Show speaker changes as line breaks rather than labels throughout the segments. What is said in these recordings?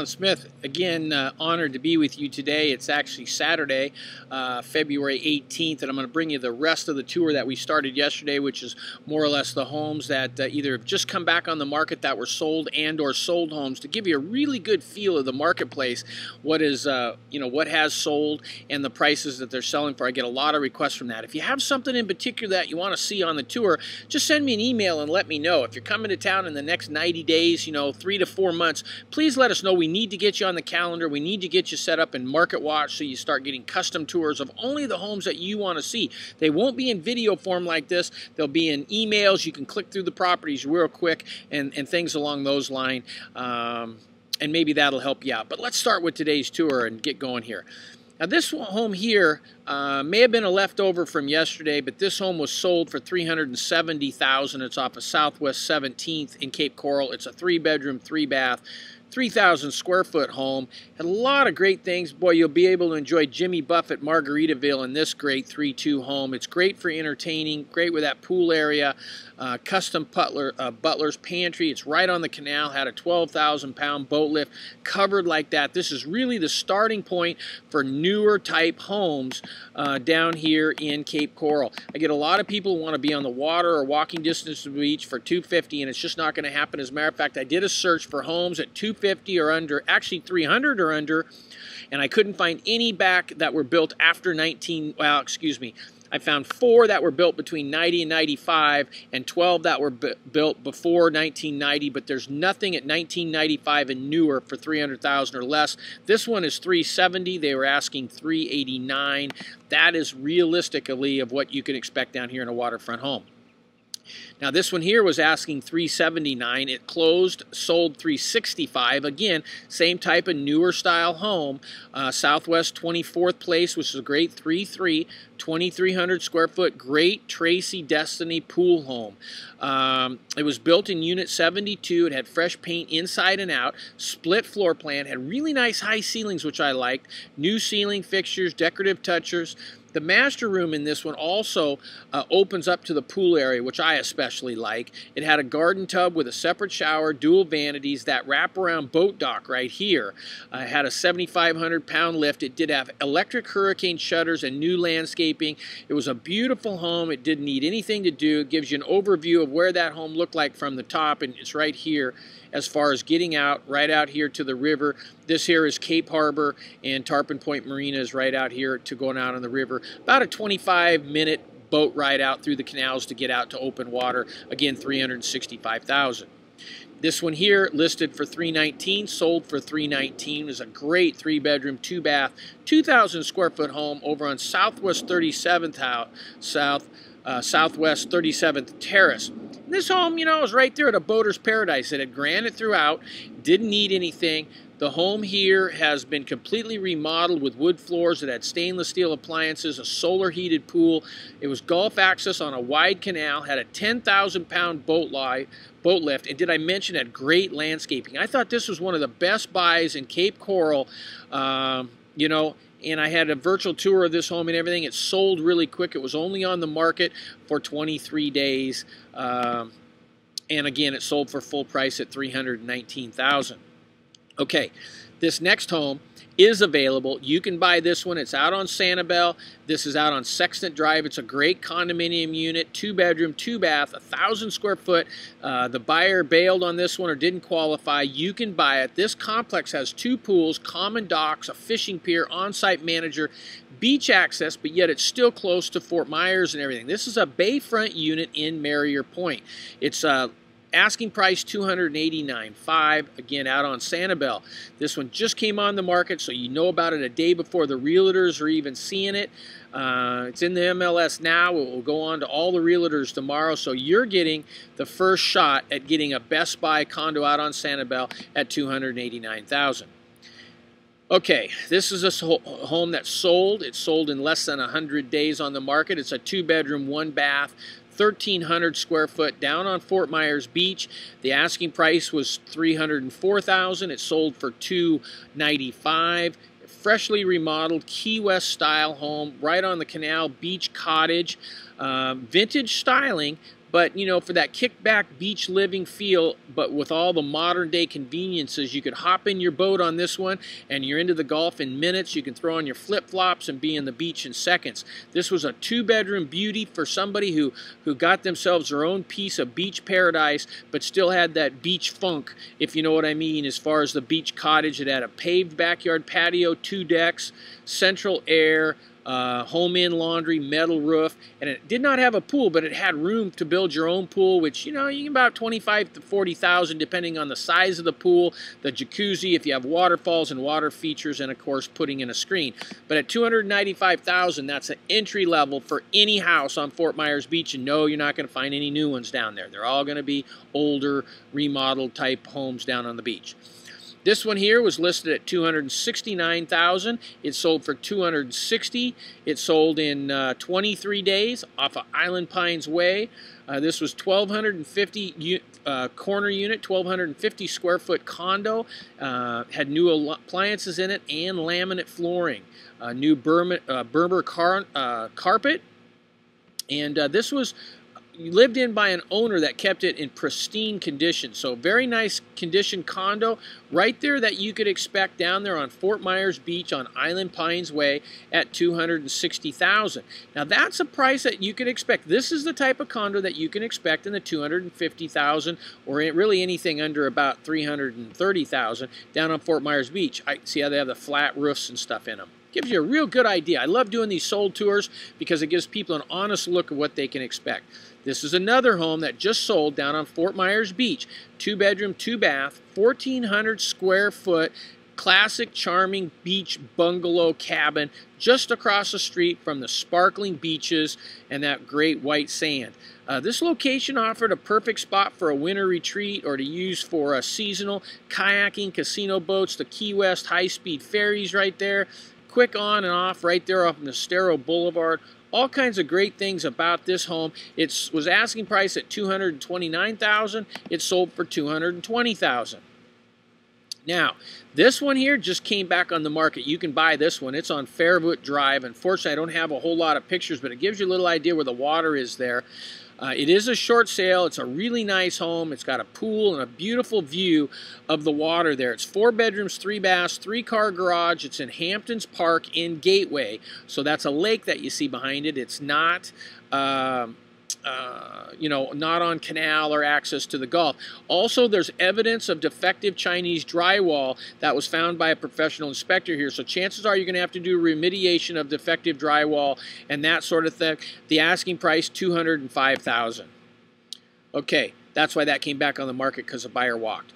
Alan Smith. Again, honored to be with you today. It's actually Saturday, February 18th, and I'm going to bring you the rest of the tour that we started yesterday, which is more or less the homes that either have just come back on the market that were sold and or sold homes, to give you a really good feel of the marketplace, what is what has sold and the prices that they're selling for. I get a lot of requests from that. If you have something in particular that you want to see on the tour, just send me an email and let me know. If you're coming to town in the next 90 days, 3 to 4 months, please let us know. We need to get you on the calendar. We need to get you set up in Market Watch so you start getting custom tours of only the homes that you want to see. They won't be in video form like this. They'll be in emails. You can click through the properties real quick and things along those lines. And maybe that'll help you out. But let's start with today's tour and get going here. Now this home here may have been a leftover from yesterday, but this home was sold for $370,000. It's off of Southwest 17th in Cape Coral. It's a 3-bedroom, 3-bath, 3,000 square foot home. Had a lot of great things. Boy, you'll be able to enjoy Jimmy Buffett Margaritaville in this great 3-2 home. It's great for entertaining, great with that pool area, custom butler's pantry. It's right on the canal, had a 12,000-pound boat lift, covered like that. This is really the starting point for newer type homes down here in Cape Coral. I get a lot of people who want to be on the water or walking distance to the beach for $250, and it's just not going to happen. As a matter of fact, I did a search for homes at $250 or under, actually $300 or under, and I couldn't find any back that were built after I found 4 that were built between 90 and 95 and 12 that were built before 1990, but there's nothing at 1995 and newer for $300,000 or less. This one is $370. They were asking $389. That is realistically of what you can expect down here in a waterfront home. Now this one here was asking $379. It closed, sold $365. Again, same type of newer style home. Southwest 24th Place, which is a great 3-3, 2,300 square foot, great Tracy Destiny pool home. It was built in Unit 72. It had fresh paint inside and out, split floor plan, had really nice high ceilings, which I liked, new ceiling fixtures, decorative touchers. The master room in this one also opens up to the pool area, which I especially like. It had a garden tub with a separate shower, dual vanities, that wraparound boat dock right here. It had a 7,500-pound lift. It did have electric hurricane shutters and new landscaping. It was a beautiful home. It didn't need anything to do. It gives you an overview of where that home looked like from the top, and it's right here as far as getting out, right out here to the river. This here is Cape Harbor, and Tarpon Point Marina is right out here to going out on the river. About a 25-minute boat ride out through the canals to get out to open water. Again, $365,000. This one here listed for $319, sold for $319. It was a great 3-bedroom, 2-bath, 2,000 square foot home over on Southwest 37th Southwest 37th Terrace. This home, is right there at a boater's paradise. It had granite throughout, didn't need anything. The home here has been completely remodeled with wood floors. It had stainless steel appliances, a solar heated pool. It was Gulf access on a wide canal, had a 10,000-pound boat lift, and did I mention had great landscaping. I thought this was one of the best buys in Cape Coral, and I had a virtual tour of this home and everything. It sold really quick. It was only on the market for 23 days. And again, it sold for full price at $319,000. Okay, this next home is available. You can buy this one. It's out on Sanibel. This is out on Sextant Drive. It's a great condominium unit, 2-bedroom, 2-bath, 1,000 square foot. The buyer bailed on this one or didn't qualify. You can buy it. This complex has 2 pools, common docks, a fishing pier, on-site manager, beach access, but yet it's still close to Fort Myers and everything. This is a bayfront unit in Marrier Point. It's asking price $289,500, again out on Sanibel. This one just came on the market, so you know about it a day before the realtors are even seeing it. It's in the MLS now. It will go on to all the realtors tomorrow, so you're getting the first shot at getting a Best Buy condo out on Sanibel at $289,000. Okay, this is a home that sold. It sold in less than 100 days on the market. It's a 2-bedroom, 1-bath, 1,300 square foot down on Fort Myers Beach. The asking price was $304,000. It sold for $295,000. Freshly remodeled Key West style home right on the canal, beach cottage, vintage styling, But, you know, for that kickback beach living feel, but with all the modern day conveniences, you could hop in your boat on this one and you're into the Gulf in minutes. You can throw on your flip-flops and be in the beach in seconds. This was a 2-bedroom beauty for somebody who got themselves their own piece of beach paradise, but still had that beach funk, if you know what I mean, as far as the beach cottage. It had a paved backyard patio, 2 decks, central air, home-in laundry, metal roof, and it did not have a pool, but it had room to build your own pool, which, you know, you can about 25 to 40,000 depending on the size of the pool, the jacuzzi, if you have waterfalls and water features, and of course putting in a screen. But at 295,000, that's an entry level for any house on Fort Myers Beach, and no, you're not going to find any new ones down there. They're all going to be older, remodeled type homes down on the beach. This one here was listed at $269,000. It sold for $260,000. It sold in 23 days off of Island Pines Way. This was 1,250 corner unit, 1,250 square foot condo. Had new appliances in it and laminate flooring. New Berber carpet. And this was lived in by an owner that kept it in pristine condition. So very nice condition condo right there that you could expect down there on Fort Myers Beach on Island Pines Way at $260,000. Now that's a price that you could expect. This is the type of condo that you can expect in the $250,000 or really anything under about $330,000 down on Fort Myers Beach. I see how they have the flat roofs and stuff in them. Gives you a real good idea. I love doing these sold tours because it gives people an honest look at what they can expect. This is another home that just sold down on Fort Myers Beach. 2-bedroom, 2-bath, 1,400 square foot, classic charming beach bungalow cabin just across the street from the sparkling beaches and that great white sand. This location offered a perfect spot for a winter retreat or to use for a seasonal kayaking, casino boats, the Key West high-speed ferries right there. Quick on and off right there off Nestero Boulevard. All kinds of great things about this home. It was asking price at $229,000. It sold for $220,000. Now, this one here just came back on the market. You can buy this one. It's on Fairwood Drive. Unfortunately, I don't have a whole lot of pictures, but it gives you a little idea where the water is there. It is a short sale. It's a really nice home. It's got a pool and a beautiful view of the water there. It's 4 bedrooms, 3 baths, 3-car garage. It's in Hamptons Park in Gateway. So that's a lake that you see behind it. It's not you know, not on canal or access to the Gulf. Also, there's evidence of defective Chinese drywall that was found by a professional inspector here. So chances are you're going to have to do remediation of defective drywall and that sort of thing. The asking price, $205,000. Okay, that's why that came back on the market, because the buyer walked.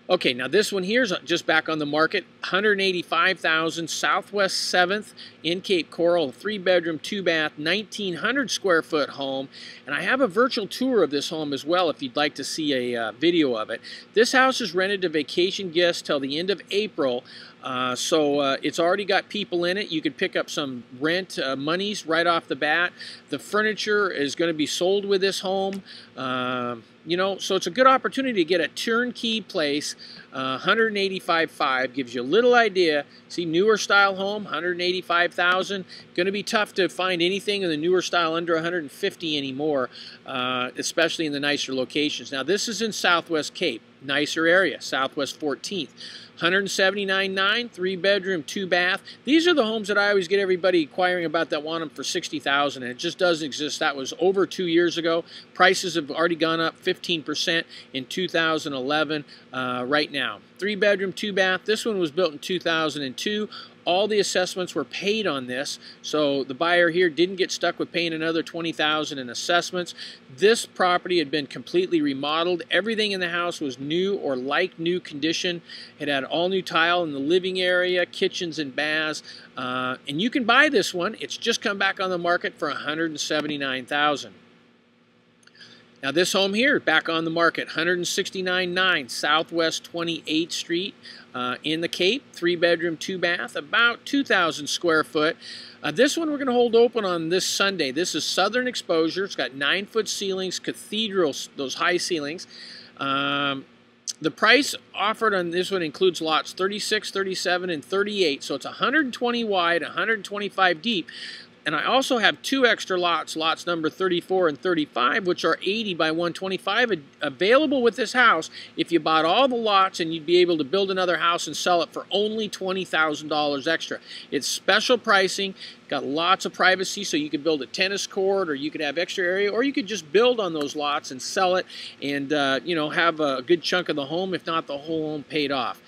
Okay, now this one here is just back on the market, $185,000, Southwest 7th in Cape Coral, 3-bedroom, 2-bath, 1,900 square foot home. And I have a virtual tour of this home as well if you'd like to see a video of it. This house is rented to vacation guests till the end of April. It's already got people in it. You could pick up some rent monies right off the bat. The furniture is going to be sold with this home. You know, so it's a good opportunity to get a turnkey place. 185.5 gives you a little idea. See, newer style home, 185,000. Going to be tough to find anything in the newer style under 150 anymore, especially in the nicer locations. Now, this is in Southwest Cape, nicer area, Southwest 14th. 179.9, 3-bedroom, 2-bath. These are the homes that I always get everybody inquiring about that want them for $60,000, and it just doesn't exist. That was over 2 years ago. Prices have already gone up 15% in 2011 right now. 3-bedroom, 2-bath. This one was built in 2002. All the assessments were paid on this, so the buyer here didn't get stuck with paying another $20,000 in assessments. This property had been completely remodeled. Everything in the house was new or like new condition. It had all new tile in the living area, kitchens and baths, and you can buy this one. It's just come back on the market for $179,000. Now this home here, back on the market, 169.9 Southwest 28th Street in the Cape, 3-bedroom, 2-bath, about 2,000 square foot. This one we're going to hold open on this Sunday. This is Southern Exposure. It's got 9-foot ceilings, cathedral, those high ceilings. The price offered on this one includes lots 36, 37, and 38, so it's 120 wide, 125 deep. And I also have 2 extra lots, lots number 34 and 35, which are 80 by 125 available with this house if you bought all the lots, and you'd be able to build another house and sell it for only $20,000 extra. It's special pricing, got lots of privacy, so you could build a tennis court, or you could have extra area, or you could just build on those lots and sell it and you know, have a good chunk of the home, if not the whole home, paid off.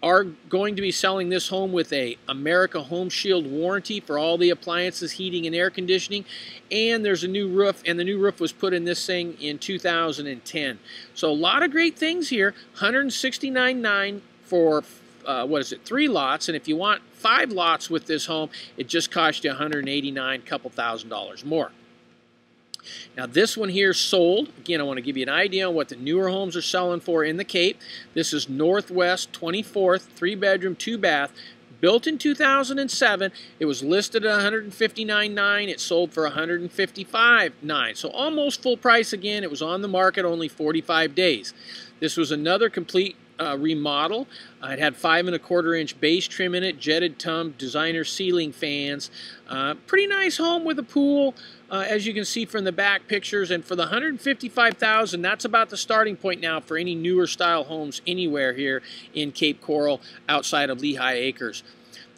Are going to be selling this home with a America Home Shield warranty for all the appliances, heating and air conditioning, and there's a new roof, and the new roof was put in this thing in 2010. So a lot of great things here. $169,900 for what is it, 3 lots, and if you want 5 lots with this home, it just cost you $189,000, couple $1,000 more. Now this one here sold. Again, I want to give you an idea on what the newer homes are selling for in the Cape. This is Northwest 24th, 3-bedroom, 2-bath, built in 2007. It was listed at $159,900. It sold for $155,900. So almost full price again. It was on the market only 45 days. This was another complete remodel. It had 5 1/4 inch base trim in it, jetted tub, designer ceiling fans. Pretty nice home with a pool, as you can see from the back pictures. And for the $155,000, that's about the starting point now for any newer style homes anywhere here in Cape Coral outside of Lehigh Acres.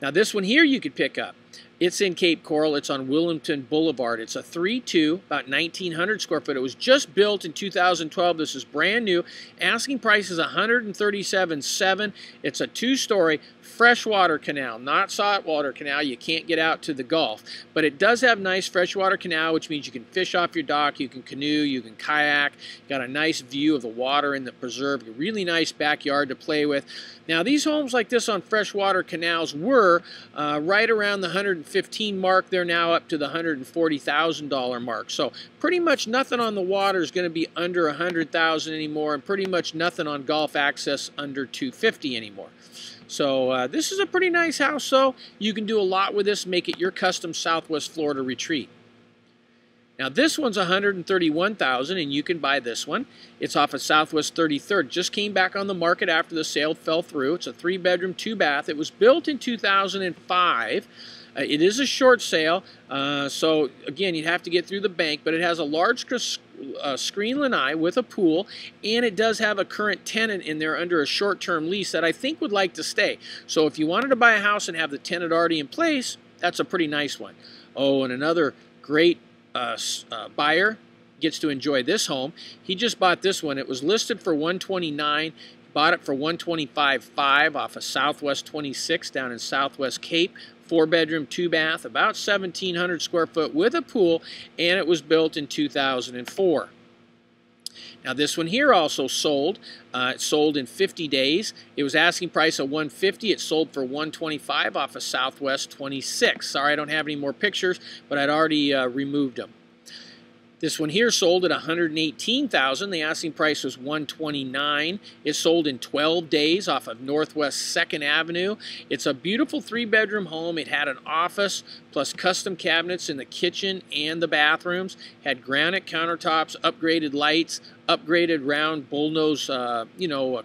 Now this one here you could pick up. It's in Cape Coral. It's on Wilmington Boulevard. It's a 3-2, about 1,900 square foot. It was just built in 2012. This is brand new. Asking price is $137,700. It's a 2-story freshwater canal, not saltwater canal. You can't get out to the Gulf, but it does have nice freshwater canal, which means you can fish off your dock, you can canoe, you can kayak. Got a nice view of the water in the preserve. A really nice backyard to play with. Now these homes like this on freshwater canals were right around the $115,000 mark. They're now up to the $140,000 mark. So pretty much nothing on the water is going to be under $100,000 anymore, and pretty much nothing on Gulf access under $250,000 anymore. So this is a pretty nice house, though. You can do a lot with this, make it your custom Southwest Florida retreat. Now this one's $131,000, and you can buy this one. It's off of Southwest 33rd. Just came back on the market after the sale fell through. It's a 3-bedroom, 2-bath. It was built in 2005. It is a short sale, so again, you'd have to get through the bank, but it has a large screen lanai with a pool, and it does have a current tenant in there under a short-term lease that I think would like to stay. So if you wanted to buy a house and have the tenant already in place, that's a pretty nice one. Oh, and another great buyer gets to enjoy this home. He just bought this one. It was listed for $129,000. Bought it for $125,500 off of Southwest 26 down in Southwest Cape. 4-bedroom, 2-bath, about 1,700 square foot with a pool, and it was built in 2004. Now this one here also sold. It sold in 50 days. It was asking price of $150,000. It sold for $125,000 off of Southwest 26. Sorry I don't have any more pictures, but I'd already removed them. This one here sold at $118,000. The asking price was $129,000. It sold in 12 days off of Northwest 2nd Avenue. It's a beautiful 3-bedroom home. It had an office plus custom cabinets in the kitchen and the bathrooms. Had granite countertops, upgraded lights, upgraded round bullnose,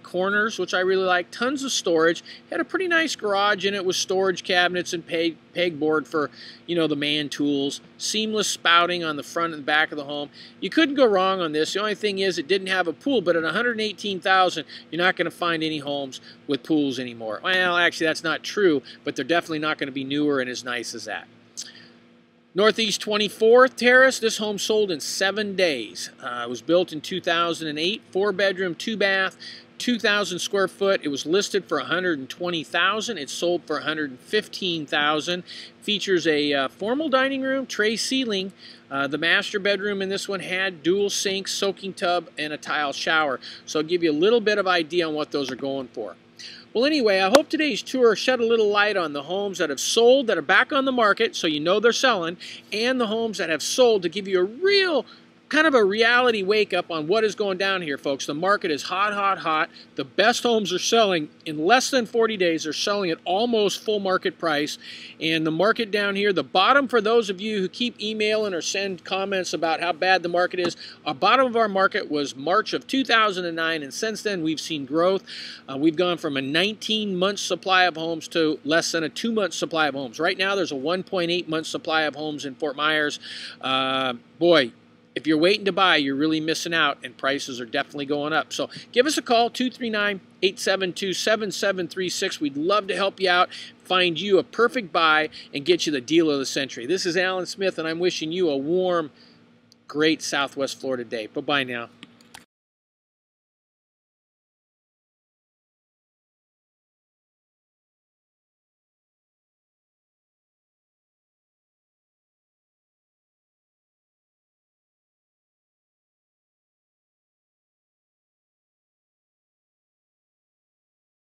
corners, which I really like. Tons of storage. Had a pretty nice garage in it with storage cabinets and pegboard for, the man tools. Seamless spouting on the front and back of the home. You couldn't go wrong on this. The only thing is it didn't have a pool, but at $118,000, you're not going to find any homes with pools anymore. Well, actually, that's not true, but they're definitely not going to be newer and as nice as that. Northeast 24th Terrace, this home sold in 7 days. It was built in 2008, 4-bedroom, 2-bath, 2,000 square foot. It was listed for $120,000. It sold for $115,000. Features a formal dining room, tray ceiling. The master bedroom in this one had dual sink, soaking tub, and a tile shower. So I'll give you a little bit of idea on what those are going for. Well, anyway, I hope today's tour shed a little light on the homes that have sold, that are back on the market, so you know they're selling, and the homes that have sold to give you a real kind of a reality wake up on what is going down here, folks. The market is hot, hot, hot. The best homes are selling in less than 40 days. They're selling at almost full market price. And the market down here, the bottom, for those of you who keep emailing or send comments about how bad the market is, our bottom of our market was March of 2009, and since then we've seen growth. We've gone from a 19-month supply of homes to less than a 2-month supply of homes. Right now there's a 1.8-month supply of homes in Fort Myers. Boy, if you're waiting to buy, you're really missing out, and prices are definitely going up. So give us a call, 239-872-7736. We'd love to help you out, find you a perfect buy, and get you the deal of the century. This is Alan Smith, and I'm wishing you a warm, great Southwest Florida day. Bye-bye now.